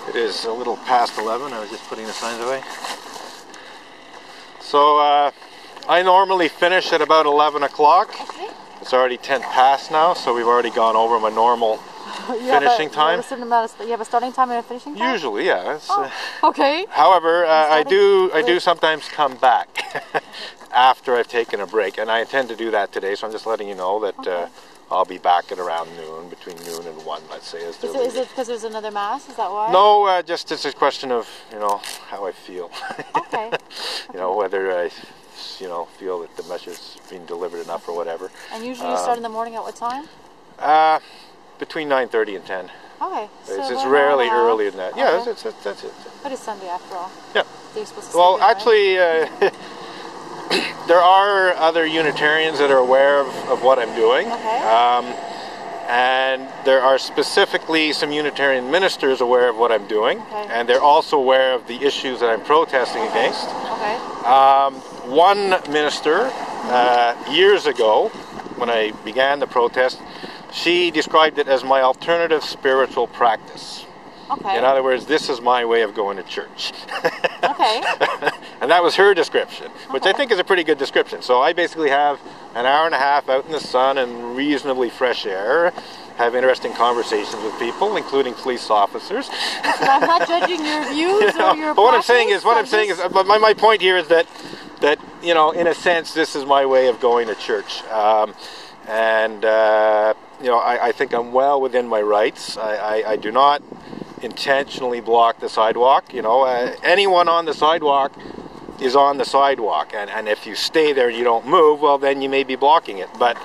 It is a little past 11. I was just putting the signs away. So I normally finish at about 11 o'clock. Okay. It's already 10 past now, so we've already gone over my normal finishing time. You have a certain amount of, you have a starting time and a finishing time? Usually, yeah. Okay. However, I do sometimes come back after I've taken a break, and I intend to do that today. So I'm just letting you know that I'll be back at around noon, between noon and 1, let's say. Is it because there's another mass? Is that why? No, just it's a question of how I feel. Okay. Whether I feel that the message's been delivered enough or whatever. And usually you start in the morning at what time? Between 9:30 and 10. Okay. So it's rarely earlier than that. Okay. Yeah, that's it. But it's Sunday after all. Yeah. You're supposed to Well, sleep in, actually, there are other Unitarians that are aware of what I'm doing. Okay. And there are specifically some Unitarian ministers aware of what I'm doing. Okay. And they're also aware of the issues that I'm protesting against. Okay. One minister, years ago, when I began the protest, she described it as my alternative spiritual practice. Okay. In other words, this is my way of going to church. Okay. And that was her description, which I think is a pretty good description. So I basically have an hour and a half out in the sun and reasonably fresh air, have interesting conversations with people, including police officers. So I'm not judging your views or your But what I'm practice, saying is, my point here is that in a sense, this is my way of going to church. I think I'm well within my rights. I do not intentionally block the sidewalk. Anyone on the sidewalk is on the sidewalk, and if you stay there and you don't move, well, then you may be blocking it. But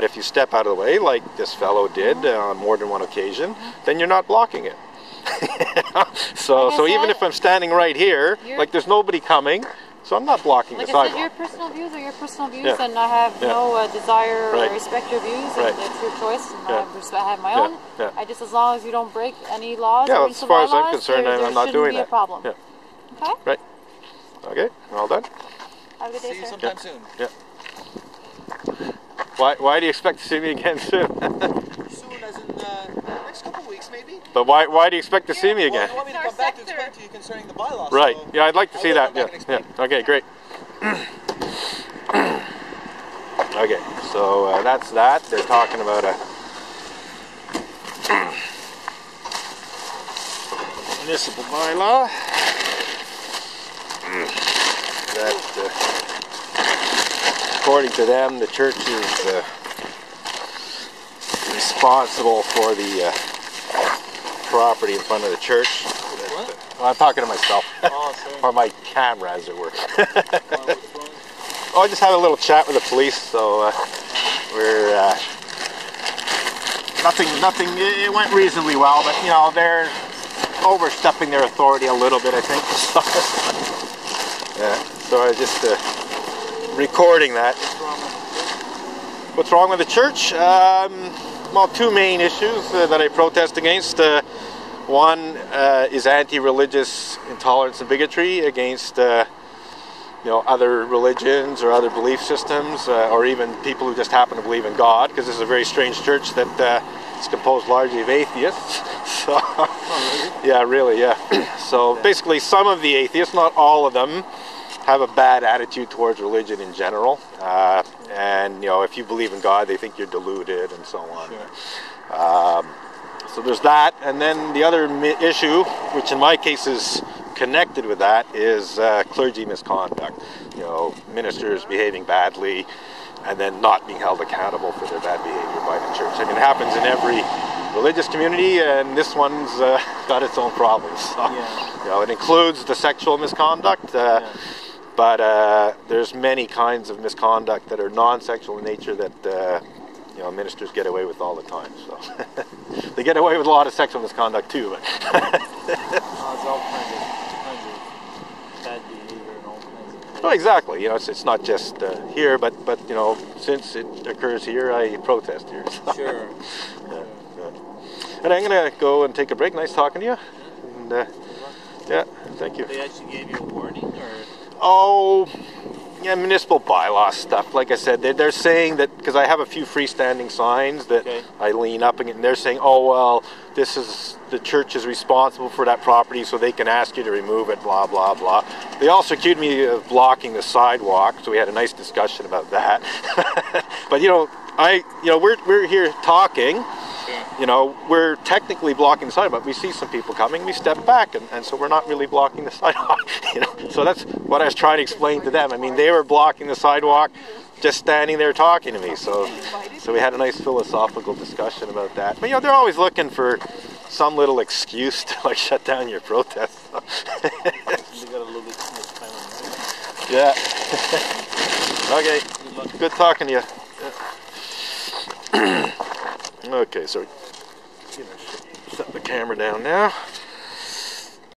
if you step out of the way, like this fellow did on more than one occasion, then you're not blocking it. So even if I'm standing right here, like there's nobody coming, so I'm not blocking the sidewalk. Like I said, your personal views are your personal views, and I have no desire or respect your views, and it's your choice, and I have my own. I just, as long as you don't break any laws or as far as I'm concerned, I'm not doing that. Be a problem. Yeah. Okay. Right. Okay. All done. Have a good day, See you sir. sometime soon. Yeah. Why do you expect to see me again soon? Soon, as in next couple of weeks, maybe. But why do you expect to see me again? Well, you want me to come back to explain to you concerning the bylaws. Right. So Yeah, I'd like to see that. Yeah. Okay, great. Okay, so that's that. They're talking about a municipal bylaw that, according to them, the church is responsible for the property in front of the church. Well, I'm talking to myself, or my camera, as it were. I just had a little chat with the police, so we're nothing. It went reasonably well, but they're overstepping their authority a little bit, I think. So I was just recording that. What's wrong with the church? Well, two main issues that I protest against. One is anti-religious intolerance and bigotry against other religions or other belief systems, or even people who just happen to believe in God, because this is a very strange church that is composed largely of atheists. So, yeah, really, yeah. So basically, some of the atheists, not all of them, have a bad attitude towards religion in general, and if you believe in God, they think you're deluded and so on. Sure. So there's that, and then the other issue, which in my case is connected with that, is clergy misconduct. Ministers behaving badly and then not being held accountable for their bad behavior by the church. I mean, it happens in every religious community, and this one's got its own problems. So, it includes the sexual misconduct, but there's many kinds of misconduct that are non-sexual in nature that ministers get away with all the time. So they get away with a lot of sexual misconduct too. But it's all kinds of bad behavior and all kinds of things. Oh, exactly. It's not just here, but since it occurs here, I protest here. So. Sure. And I'm gonna go and take a break. Nice talking to you. And yeah, thank you. They actually gave you a warning, or? Oh, Yeah, municipal bylaw stuff. Like I said, they're saying that, because I have a few freestanding signs that I lean up against, and they're saying, oh, well, this is, the church is responsible for that property, so they can ask you to remove it, blah, blah, blah. They also accused me of blocking the sidewalk, so we had a nice discussion about that. But, we're here talking. We're technically blocking the sidewalk. We see some people coming, we step back, and so we're not really blocking the sidewalk. So that's what I was trying to explain to them. I mean, they were blocking the sidewalk, just standing there talking to me. So we had a nice philosophical discussion about that. But they're always looking for some little excuse to shut down your protest. Yeah. Okay. Good talking to you. Yeah. Okay, so set the camera down now.